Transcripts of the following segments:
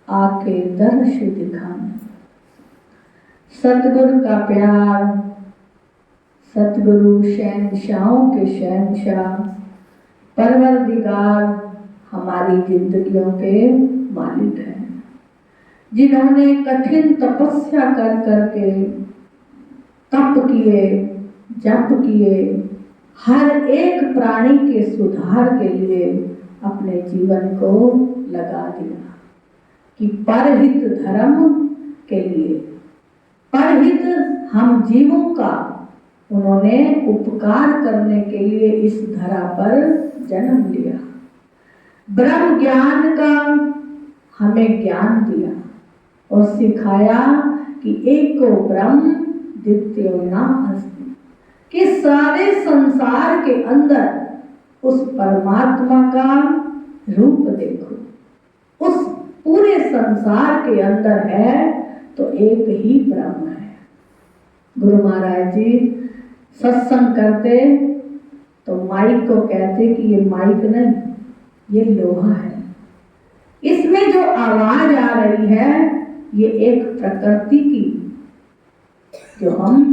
आके दर्श दिखाना। सतगुरु का प्यार, सतगुरु शहंशाहों के शहंशाह, परवरदिगार हमारी जिंदगियों के मालिक हैं, जिन्होंने कठिन तपस्या कर करके तप किए, जप किए, हर एक प्राणी के सुधार के लिए अपने जीवन को लगा दिया कि परहित धर्म के लिए, परहित हम जीवों का उन्होंने उपकार करने के लिए इस धरा पर जन्म लिया। ब्रह्म ज्ञान का हमें ज्ञान दिया और सिखाया कि एको ब्रह्म द्वितीयो नास्ति, कि सारे संसार के अंदर उस परमात्मा का रूप देखो। उस पूरे संसार के अंदर है तो एक ही ब्रह्म है। गुरु महाराज जी सत्संग करते तो माइक को कहते कि ये माइक नहीं, ये लोहा है। इसमें जो आवाज आ रही है ये एक प्रकृति की, जो हम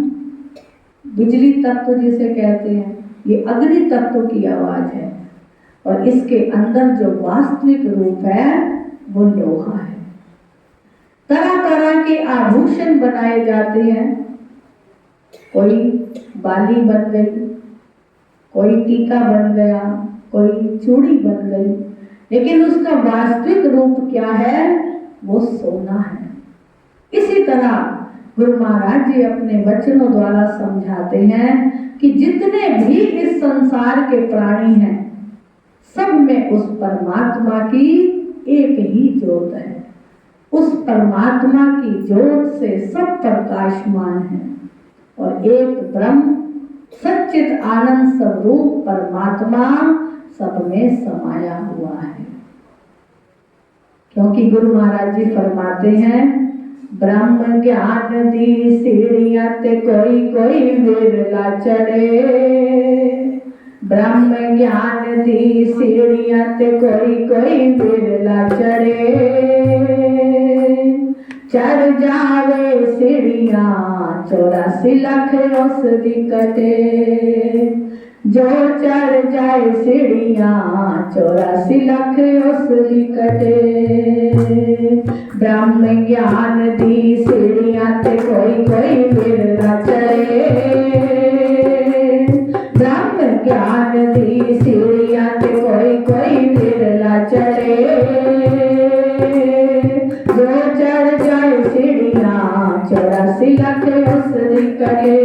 बिजली तत्व जिसे कहते हैं, ये अग्नि तत्व की आवाज है, और इसके अंदर जो वास्तविक रूप है वो लोहा है। तरह तरह के आभूषण बनाए जाते हैं, कोई बाली बन गई, कोई टीका बन गया, कोई चूड़ी बन गई, लेकिन उसका वास्तविक रूप क्या है? वो सोना है। इसी तरह गुरु महाराज जी अपने वचनों द्वारा समझाते हैं कि जितने भी इस संसार के प्राणी हैं, सब में उस परमात्मा की एक ही ज्योत है। उस परमात्मा की ज्योत से सब प्रकाशमान है, और एक ब्रह्म सच्चित आनंद स्वरूप परमात्मा सब में समाया हुआ है। क्योंकि गुरु महाराज जी फरमाते हैं, ब्रह्म ज्ञान दी सीढ़ियां ते कोई कोई विरला चढ़े। ब्रह्म ज्ञान दी सीढ़ियां ते कोई कोई विरला चढ़े। चढ़ जावे सीढ़ियां 84 लाख औसदी कटे। जो चढ़ जाए सीढ़ियां 84 लाख औसदी कटे। ब्रह्म ज्ञान दी सीढ़ियां ते कोई कोई विरला चढ़े। ब्रह्म ज्ञान दी सीढ़ियां ते कोई कोई विरला चढ़े। जो चढ़ जाए सीढ़ियां 84 लाख औसदी कटे।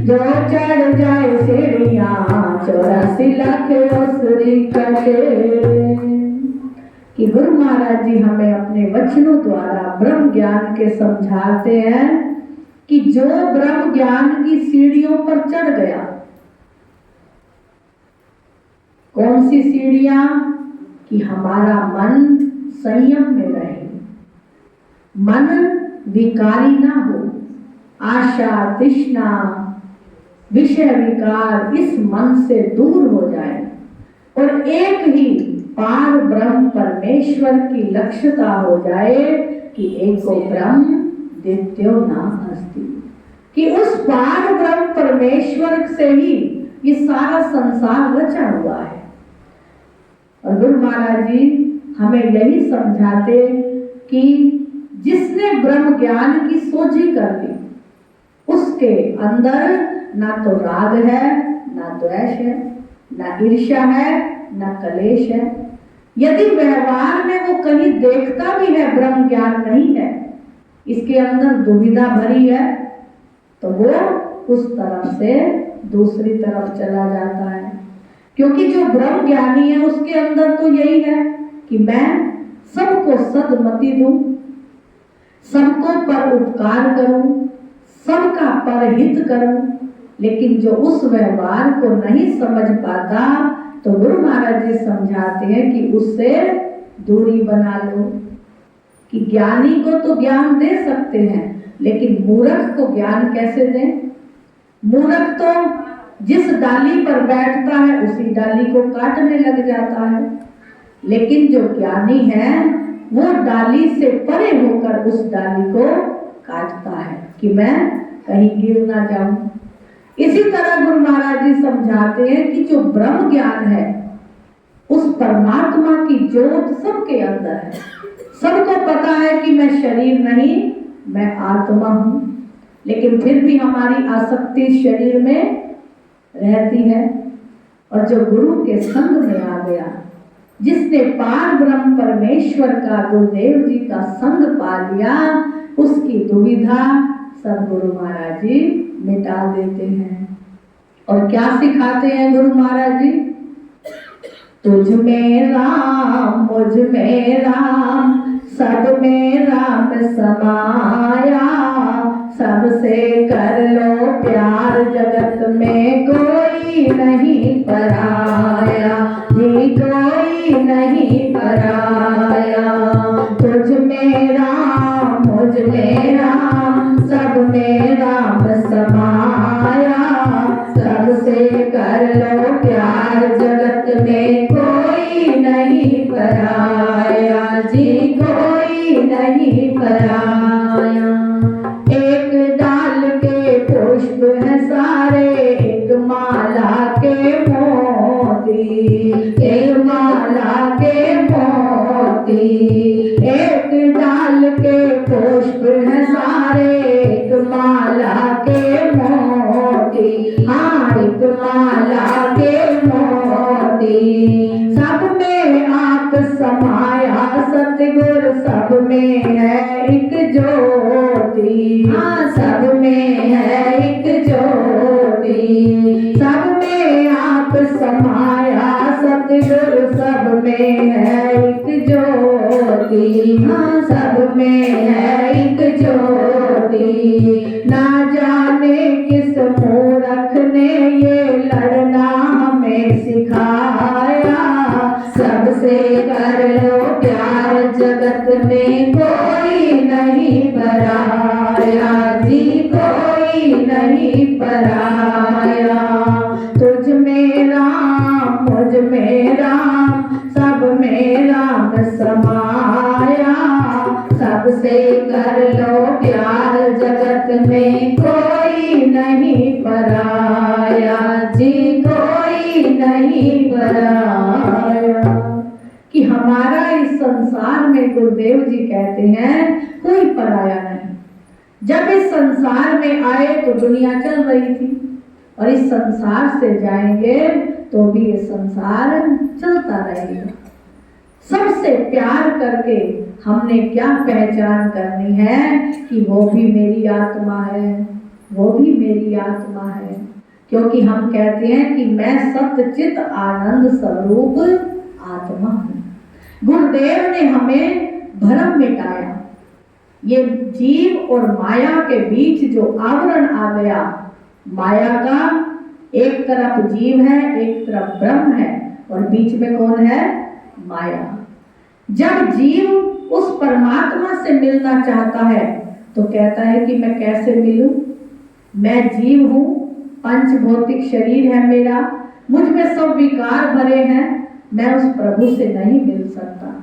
जो चढ़ जाए सीढ़ियां 84 लाख औसदी कटे। कि गुरु महाराज जी हमें अपने वचनों द्वारा ब्रह्म ज्ञान के समझाते हैं कि जो ब्रह्म ज्ञान की सीढ़ियों पर चढ़ गया, कौन सी सीढ़ियां? कि हमारा मन संयम में रहे, मन विकारी ना हो, आशा तृष्णा विषय विकार इस मन से दूर हो जाए, और एक ही पार ब्रह्म परमेश्वर की लक्ष्यता हो जाए कि एको ब्रह्म द्वितीयो नास्ति, कि उस पार ब्रह्म परमेश्वर से ही ये सारा संसार रचा हुआ है। और गुरु महाराज जी हमें यही समझाते कि जिसने ब्रह्म ज्ञान की सोझी कर ली, उसके अंदर ना तो राग है, ना द्वेष है, ना ईर्ष्या है, ना कलेश है। यदि व्यवहार में वो कहीं देखता भी है ब्रह्म ज्ञान नहीं है, इसके अंदर दुविधा भरी है, तो वो उस तरफ से दूसरी तरफ चला जाता है। क्योंकि जो ब्रह्म ज्ञानी है उसके अंदर तो यही है कि मैं सबको सद्मति दूं, सबको पर उपकार करूं, सबका परहित करूं। लेकिन जो उस व्यवहार को नहीं समझ पाता, तो गुरु महाराज जी समझाते हैं कि उससे दूरी बना लो। कि ज्ञानी को तो ज्ञान दे सकते हैं, लेकिन मूर्ख को ज्ञान कैसे दें? मूर्ख तो जिस डाली पर बैठता है उसी डाली को काटने लग जाता है, लेकिन जो ज्ञानी है वो डाली से परे होकर उस डाली को काटता है कि मैं कहीं गिर ना जाऊं। इसी तरह गुरु महाराज जी समझाते हैं कि जो ब्रह्म ज्ञान है, उस परमात्मा की ज्योत सबके अंदर है। सबको पता है कि मैं शरीर नहीं, मैं आत्मा हूं, लेकिन फिर भी हमारी आसक्ति शरीर में रहती है। और जो गुरु के संग में आ गया, जिसने पार ब्रह्म परमेश्वर का, गुरुदेव जी का संग पा लिया, उसकी दुविधा सद्गुरु महाराज जी मिटा देते हैं। और क्या सिखाते हैं गुरु महाराज जी? तुझ में राम, मुझ में राम, सब में राम समाया, सबसे कर लो प्यार, जगत में कोई नहीं पराया जी, कोई नहीं पराया। तुझ में राम, मुझ में राम, सब में राम समाया, सबसे कर लो प्यार, जगत में कोई नहीं पराया जी, कोई नहीं पराया। एक डाल के पुष्प है सारे, एक माला के मोती, एक माला के मोती। एक डाल के पुष्प है सारे, एक माला के मोती, हाँ एक माला के मोती। सब में आप समाया सतगुर, सब में है एक ज्योति, हाँ सब में है एक ज्योति। सब में आप समाया सतगुर, सब में है एक ज्योति, हाँ सब में है एक ज्योति। ना जाने किस मूर्ख ने ये लड़ना हमें सिखाया, सबसे कर लो प्यार, जगत में कोई नहीं पराया जी, कोई नहीं पराया। तुझ में राम, मुझ में राम, सब में राम समाया, सबसे कर लो प्यार, जगत में कोई नहीं पराया जी, कोई नहीं पराया। कि हमारा इस संसार में, गुरुदेव जी कहते हैं, कोई पराया नहीं। जब इस संसार में आए तो दुनिया चल रही थी, और इस संसार से जाएंगे तो भी ये संसार चलता रहेगा। सबसे प्यार करके हमने क्या पहचान करनी है कि वो भी मेरी आत्मा है, वो भी मेरी आत्मा है। क्योंकि हम कहते हैं कि मैं सत्चित आनंद स्वरूप आत्मा हूँ। गुरुदेव ने हमें भ्रम मिटाया। ये जीव और माया के बीच जो आवरण आ गया, माया का, एक तरफ जीव है, एक तरफ ब्रह्म है, और बीच में कौन है? माया। जब जीव उस परमात्मा से मिलना चाहता है तो कहता है कि मैं कैसे मिलूं? मैं जीव हूं, पंच भौतिक शरीर है मेरा, मुझ में सब विकार भरे हैं, मैं उस प्रभु से नहीं मिल सकता।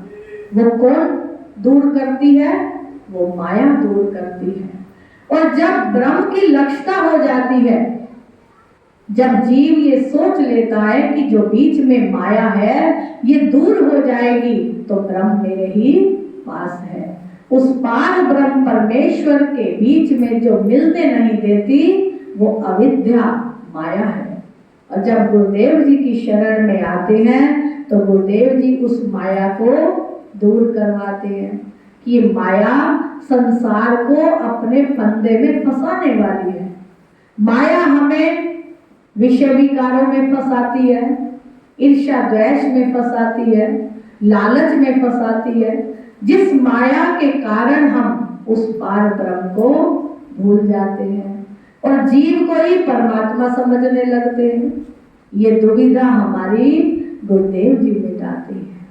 वो कौन दूर करती है? वो माया दूर करती है। और जब ब्रह्म की लक्षता हो जाती है, जब जीव ये सोच लेता है कि जो बीच में माया है ये दूर हो जाएगी, तो ब्रह्म मेरे ही पास है। उस पार ब्रह्म परमेश्वर के बीच में जो मिलने नहीं देती, वो अविद्या माया है। और जब गुरुदेव जी की शरण में आते हैं तो गुरुदेव जी उस माया को दूर करवाते हैं कि ये माया संसार को अपने फंदे में फंसाने वाली है। माया हमें विषय विकारों में फंसाती है, ईर्ष्या द्वेष में फंसाती है, लालच में फंसाती है, जिस माया के कारण हम उस पार ब्रह्म को भूल जाते हैं और जीव को ही परमात्मा समझने लगते हैं। ये दुविधा हमारी गुरुदेव जी मिटाते हैं,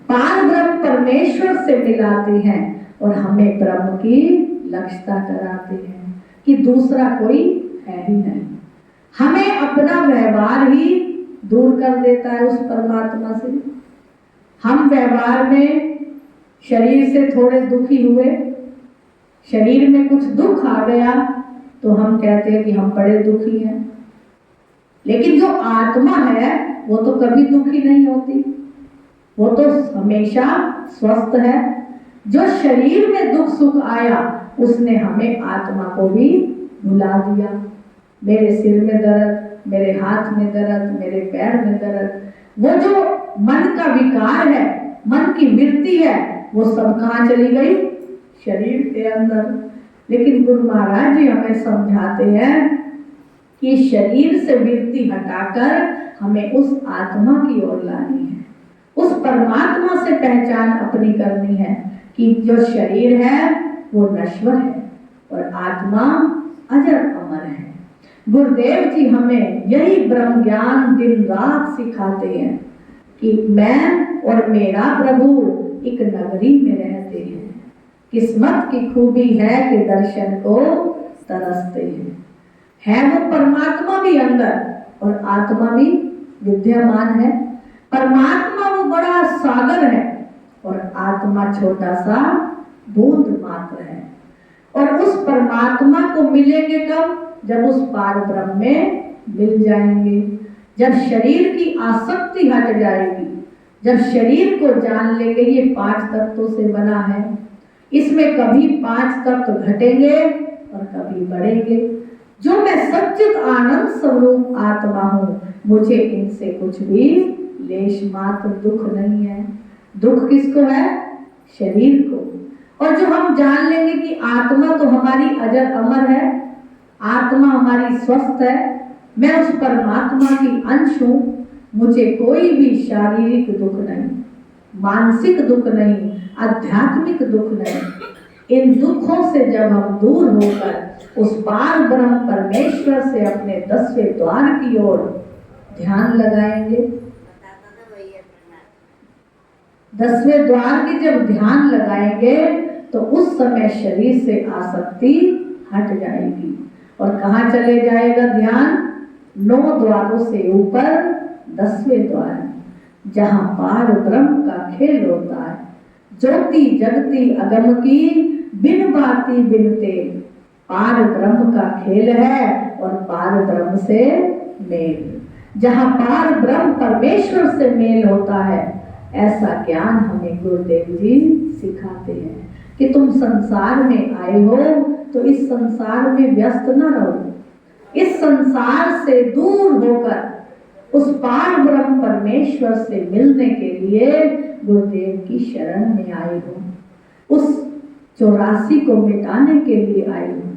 पार ब्रह्म परमेश्वर से मिलाते हैं और हमें ब्रह्म की लक्षता कराते हैं कि दूसरा कोई है ही नहीं। हमें अपना व्यवहार ही दूर कर देता है उस परमात्मा से। हम व्यवहार में शरीर से थोड़े दुखी हुए, शरीर में कुछ दुख आ गया तो हम कहते हैं कि हम बड़े दुखी हैं। लेकिन जो आत्मा है वो तो कभी दुखी नहीं होती, वो तो हमेशा स्वस्थ है। जो शरीर में दुख सुख आया उसने हमें आत्मा को भी भुला दिया। मेरे सिर में दर्द, मेरे हाथ में दर्द, मेरे पैर में दर्द, वो जो मन का विकार है, मन की वृत्ति है, वो सब कहाँ चली गई? शरीर के अंदर। लेकिन गुरु महाराज जी हमें समझाते हैं कि शरीर से वृत्ति हटाकर हमें उस आत्मा की ओर लानी है, उस परमात्मा से पहचान अपनी करनी है कि जो शरीर है वो नश्वर है और आत्मा अजर अमर है। गुरुदेव जी हमें यही ब्रह्म ज्ञान दिन रात सिखाते हैं कि मैं और मेरा प्रभु एक नगरी में रहते हैं। किस्मत की खूबी है कि दर्शन को तरसते हैं। है वो परमात्मा भी अंदर और आत्मा भी विद्यमान है। परमात्मा वो बड़ा सागर है और आत्मा छोटा सा बूंद मात्र है। और उस परमात्मा को मिलेंगे कब? जब उस पार ब्रह्म में मिल जाएंगे, जब शरीर की आसक्ति हट जाएगी, जब शरीर को जान लेंगे ये 5 तत्वों से बना है, इसमें कभी 5 तत्व घटेंगे और कभी बढ़ेंगे। जो मैं सच्चित आनंद स्वरूप आत्मा हूँ, मुझे इनसे कुछ भी लेश मात्र दुख नहीं है। दुख किसको है? शरीर को। और जो हम जान लेंगे कि आत्मा तो हमारी अजर अमर है, आत्मा हमारी स्वस्थ है, मैं उस परमात्मा की अंश हूँ, मुझे कोई भी शारीरिक दुख नहीं, मानसिक दुख नहीं, आध्यात्मिक दुख नहीं। इन दुखों से जब हम दूर होकर उस पार ब्रह्म परमेश्वर से अपने 10वें द्वार की ओर ध्यान लगाएंगे, 10वें द्वार की जब ध्यान लगाएंगे तो उस समय शरीर से आसक्ति हट जाएगी। और कहाँ चले जाएगा ध्यान? 9 द्वारों से ऊपर 10वें द्वार, जहाँ पार ब्रह्म का खेल होता है। ज्योति जगती अगम की बिन बाती बिनते, पार ब्रह्म का खेल है और पार ब्रह्म से मेल। जहाँ पार ब्रह्म परमेश्वर से मेल होता है, ऐसा ज्ञान हमें गुरुदेव जी सिखाते हैं कि तुम संसार में आए हो तो इस संसार में व्यस्त न रहो। इस संसार से दूर होकर उस पार ब्रह्म परमेश्वर से मिलने के लिए गुरुदेव की शरण में आए हो, उस 84 को मिटाने के लिए आए हो।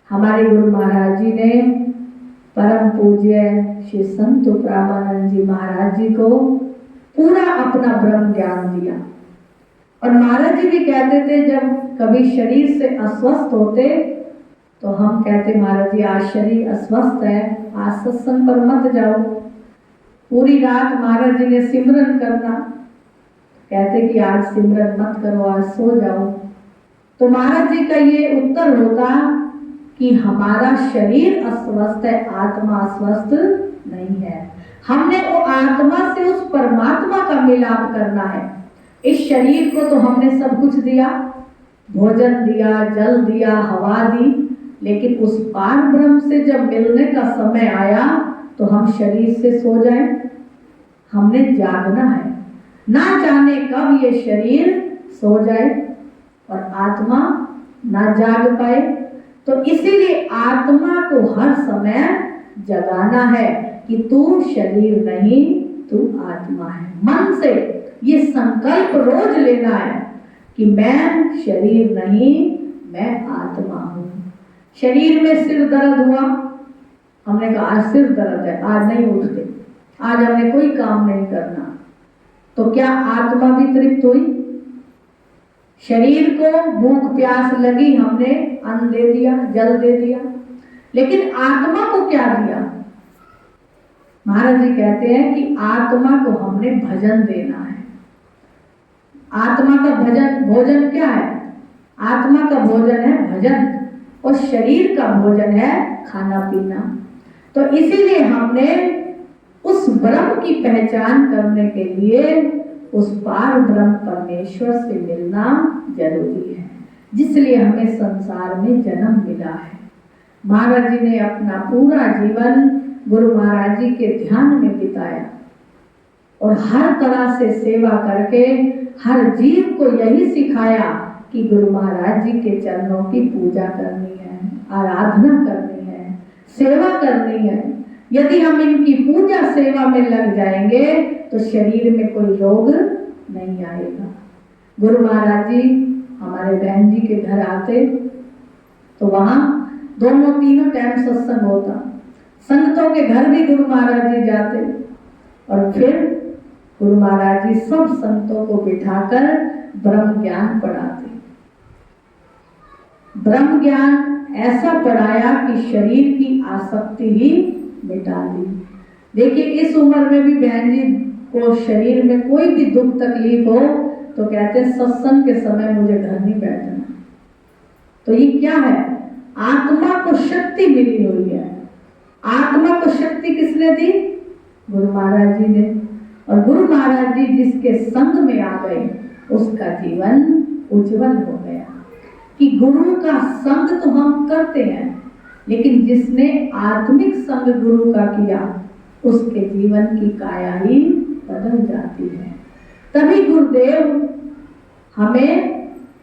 हमारे गुरु महाराज जी ने परम पूज्य श्री संत प्रामानंद जी महाराज जी को पूरा अपना ब्रह्म ज्ञान दिया। और महाराज जी भी कहते थे जब कभी शरीर से अस्वस्थ होते तो हम कहते महाराज जी आज शरीर अस्वस्थ है, आज सत्संग पर मत जाओ। पूरी रात महाराज जी ने सिमरन करना, कहते कि आज सिमरन मत करो, आज सो जाओ। तो महाराज जी का ये उत्तर होता कि हमारा शरीर अस्वस्थ है, आत्मा अस्वस्थ नहीं है। हमने वो आत्मा से उस परमात्मा का मिलाप करना है। इस शरीर को तो हमने सब कुछ दिया, भोजन दिया, जल दिया, हवा दी, लेकिन उस पार ब्रह्म से जब मिलने का समय आया तो हम शरीर से सो जाएं। हमने जागना है, ना जाने कब ये शरीर सो जाए और आत्मा ना जाग पाए। तो इसीलिए आत्मा को हर समय जगाना है कि तू शरीर नहीं, तू आत्मा है। मन से ये संकल्प रोज लेना है कि मैं शरीर नहीं, मैं आत्मा हूँ। शरीर में सिर दर्द हुआ, हमने कहा आज सिर दर्द है, आज नहीं उठते, आज हमें कोई काम नहीं करना, तो क्या आत्मा भी तृप्त हुई? शरीर को भूख प्यास लगी, हमने अन्न दे दिया, जल दे दिया, लेकिन आत्मा को क्या दिया? महाराज जी कहते हैं कि आत्मा को हमने भजन देना है। आत्मा का भजन, भोजन क्या है? आत्मा का भोजन है भजन और शरीर का भोजन है खाना पीना। तो इसीलिए हमने उस ब्रह्म की पहचान करने के लिए उस पार ब्रह्म परमेश्वर से मिलना जरूरी है, जिसलिए हमें संसार में जन्म मिला है। महाराज जी ने अपना पूरा जीवन गुरु महाराज जी के ध्यान में बिताया और हर तरह से सेवा करके हर जीव को यही सिखाया कि गुरु महाराज जी के चरणों की पूजा करनी है, आराधना करनी है, सेवा करनी है। यदि हम इनकी पूजा सेवा में लग जाएंगे तो शरीर में कोई रोग नहीं आएगा। गुरु महाराज जी हमारे बहन जी के घर आते तो वहाँ दोनों तीनों टाइम सत्संग होता। संगतों के घर भी गुरु महाराज जी जाते और फिर गुरु महाराज जी सब संतों को बिठाकर ब्रह्म ज्ञान पढ़ाते। ब्रह्म ज्ञान ऐसा पढ़ाया कि शरीर की आसक्ति ही मिटा दी। देखिए इस उम्र में भी बहन जी को शरीर में कोई भी दुख तकलीफ हो तो कहते हैं सत्संग के समय मुझे घर नहीं बैठना। तो ये क्या है? आत्मा को शक्ति मिली हुई है। आत्मा को शक्ति किसने दी? गुरु महाराज जी ने। और गुरु महाराज जी जिसके संग में आ गए उसका जीवन उज्जवल हो गया। कि गुरु का संग तो हम करते हैं, लेकिन जिसने आत्मिक संग गुरु का किया उसके जीवन की काया ही बदल जाती है। तभी गुरुदेव हमें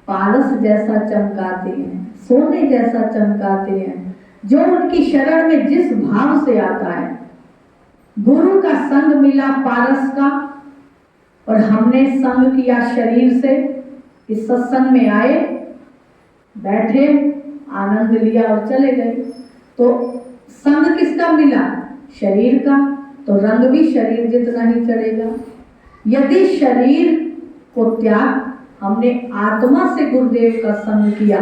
पारस जैसा चमकाते हैं, सोने जैसा चमकाते हैं। जो उनकी शरण में जिस भाव से आता है, गुरु का संग मिला पारस का और हमने संग किया शरीर से। इस सत्संग में आए, बैठे, आनंद लिया और चले गए। तो संग किसका मिला? शरीर का। तो रंग भी शरीर जितना ही चढ़ेगा। यदि शरीर को त्याग हमने आत्मा से गुरुदेव का संग किया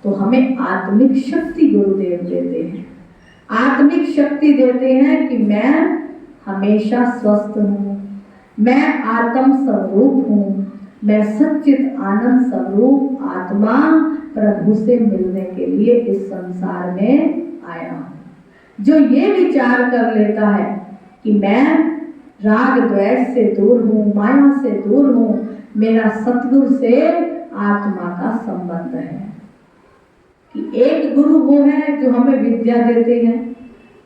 तो हमें आत्मिक शक्ति गुरुदेव देते हैं। आत्मिक शक्ति देते हैं कि मैं हमेशा स्वस्थ हूँ, मैं आत्म स्वरूप हूँ, मैं सच्चित आनंद स्वरूप आत्मा प्रभु से मिलने के लिए इस संसार में आया हूँ। जो ये विचार कर लेता है कि मैं राग द्वेष से दूर हूँ, माया से दूर हूँ, मेरा सतगुरु से आत्मा का संबंध है। कि एक गुरु वो है जो हमें विद्या देते हैं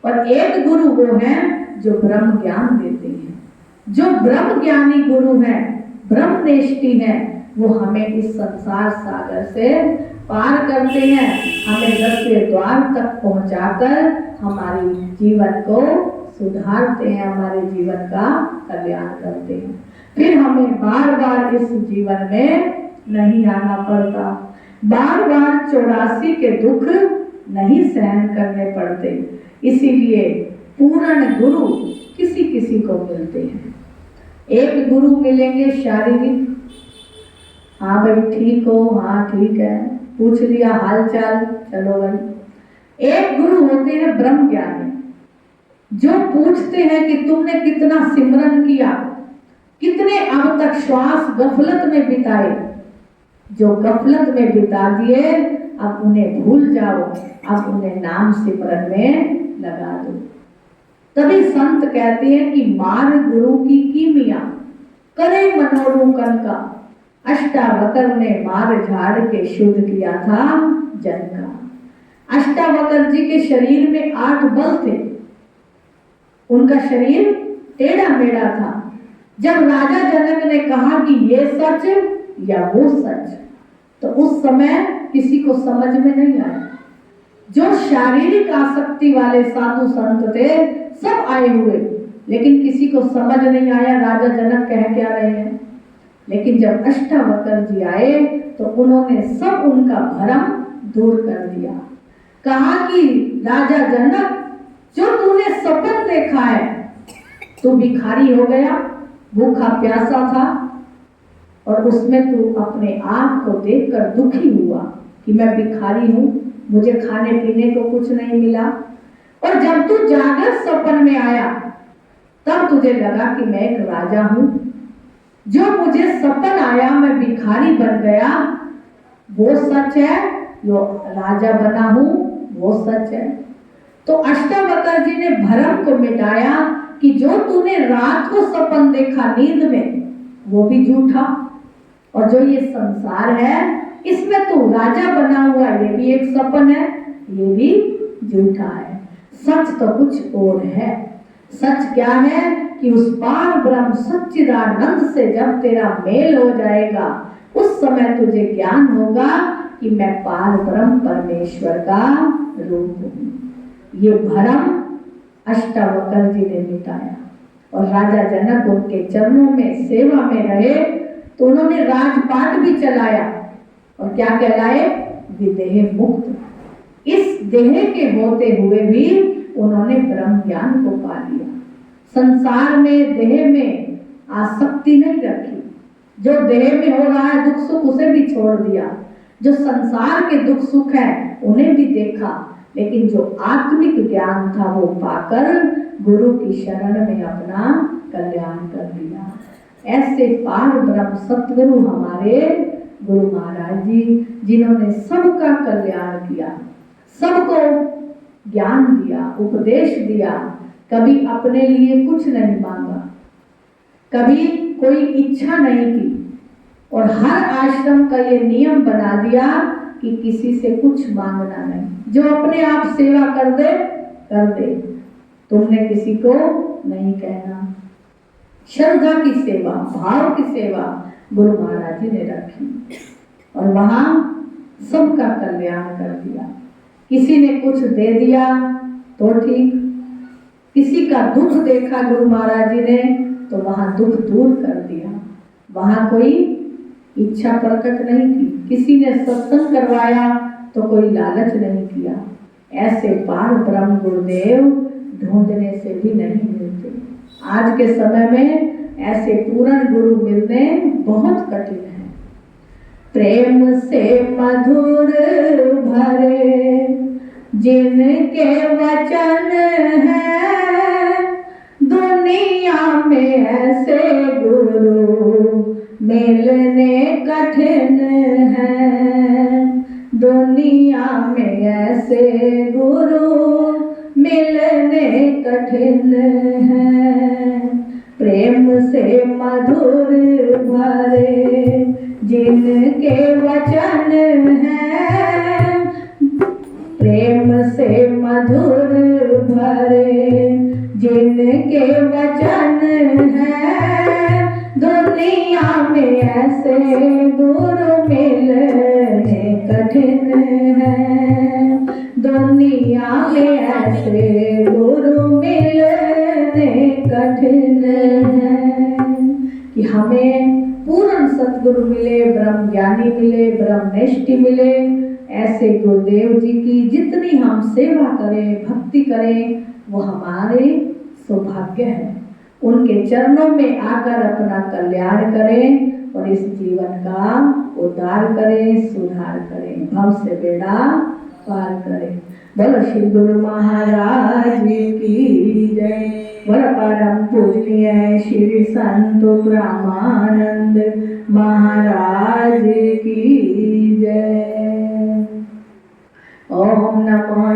और एक गुरु वो है जो ब्रह्म ज्ञान देते हैं। जो ब्रह्म ज्ञानी गुरु है, ब्रह्मनिष्ठी है, वो हमें इस संसार सागर से पार करते हैं, हमें 10वें द्वार तक पहुंचाकर हमारे जीवन को सुधारते हैं, हमारे जीवन का कल्याण करते हैं। फिर हमें बार बार इस जीवन में नहीं आना पड़ता, बार बार 84 के दुख नहीं सहन करने पड़ते। इसीलिए पूर्ण गुरु किसी किसी को मिलते हैं। एक गुरु मिलेंगे शारीरिक, हाँ भाई ठीक हो, हाँ ठीक है, पूछ लिया हाल चाल, चलो भाई। एक गुरु होते हैं ब्रह्म ज्ञानी, जो पूछते हैं कि तुमने कितना सिमरन किया, कितने अब तक श्वास गफलत में बिताए। जो गफलत में बिता दिए अब उन्हें भूल जाओ, अब उन्हें नाम सिमरन में लगा दो। तभी संत कहते हैं कि मार गुरु की कीमिया, करे मनोरूकन का। अष्टावकर ने मार झाड़ के शुद्ध किया था जन का। अष्टावकर जी के शरीर में 8 बल थे, उनका शरीर टेढ़ा मेढ़ा था। जब राजा जनक ने कहा कि ये सच या वो सच, तो उस समय किसी को समझ में नहीं आया। जो शारीरिक आसक्ति वाले साधु संत थे सब आए हुए, लेकिन किसी को समझ नहीं आया राजा जनक कह क्या रहे हैं। लेकिन जब अष्टावकर जी आए तो उन्होंने सब उनका भ्रम दूर कर दिया। कहा कि राजा जनक, जो तूने सपन देखा है, तू भिखारी हो गया, भूखा प्यासा था और उसमें तू अपने आप को देखकर दुखी हुआ कि मैं भिखारी हूँ, मुझे खाने पीने को कुछ नहीं मिला। और जब तू जागर सपन में आया तब तुझे लगा कि मैं एक राजा हूँ। जो मुझे सपन आया मैं भिखारी बन गया वो सच है, जो राजा बना हूँ वो सच है। तो अष्टावकर जी ने भ्रम को मिटाया कि जो तूने रात को सपन देखा नींद में, वो भी झूठा, और जो ये संसार है इसमें तू राजा बना हुआ, ये भी एक सपन है, ये भी झूठा है। सच तो कुछ और है। सच क्या है कि उस पार ब्रह्म सच्चिदानंद से जब तेरा मेल हो जाएगा, उस समय तुझे ज्ञान होगा कि मैं पार ब्रह्म परमेश्वर का रूप हूँ। ये भ्रम अष्टावक्र जी ने मिटाया, और राजा जनक उनके चरणों में सेवा में रहे तो उन्होंने राजपाट भी चलाया, और क्या कहलाए? विदेह मुक्त। इस देह के होते हुए भी उन्होंने ब्रह्म ज्ञान को पा लिया। संसार में देह में आसक्ति नहीं रखी, जो देह में हो रहा है दुख सुख उसे भी छोड़ दिया, जो संसार के दुख सुख है उन्हें भी देखा, लेकिन जो आत्मिक ज्ञान था वो पाकर गुरु की शरण में अपना कल्याण कर लिया। ऐसे पार ब्रह्म सतगुरु हमारे गुरु महाराज जी, जिन्होंने सबका कल्याण किया, सबको ज्ञान दिया, उपदेश दिया, कभी अपने लिए कुछ नहीं मांगा, कभी कोई इच्छा नहीं की, और हर आश्रम का ये नियम बना दिया कि किसी से कुछ मांगना नहीं, जो अपने आप सेवा कर दे, तुमने किसी को नहीं कहना। श्रद्धा की सेवा, भाव की सेवा गुरु महाराज जी ने रखी, और वहां सबका कल्याण कर दिया। किसी ने कुछ दे दिया तो ठीक, किसी का दुख देखा गुरु महाराज जी ने तो वहां दुख दूर कर दिया, वहां कोई इच्छा प्रकट नहीं की। किसी ने सत्संग करवाया तो कोई लालच नहीं किया। ऐसे पार ब्रह्म गुरुदेव ढूंढने से भी नहीं मिलते। आज के समय में ऐसे पूर्ण गुरु मिलने बहुत कठिन है। प्रेम से मधुर भरे जिनके वचन है, दुनिया में ऐसे गुरु मिलने कठिन है। दुनिया में ऐसे गुरु मिलने कठिन है। प्रेम से मधुर भरे जिनके वचन है, प्रेम से मधुर भरे जिनके वचन है, दुनिया में ऐसे गुरु मिलने कठिन है। दुनिया में ऐसे गुरु मिलने कठिन है। कि हमें पूर्ण सतगुरु मिले, ब्रह्म ज्ञानी मिले, ब्रह्मनिष्ठ मिले। ऐसे गुरुदेव जी की जितनी हम सेवा करें, भक्ति करें, वो हमारे सौभाग्य है। उनके चरणों में आकर अपना कल्याण करें और इस जीवन का उद्धार करें, सुधार करें, भव से बेड़ा पार करें। बोलो श्री गुरु महाराज की जय। बोलो परम पूजनीय श्री संत ब्रह्मानंद महाराज की जय। ओम नमः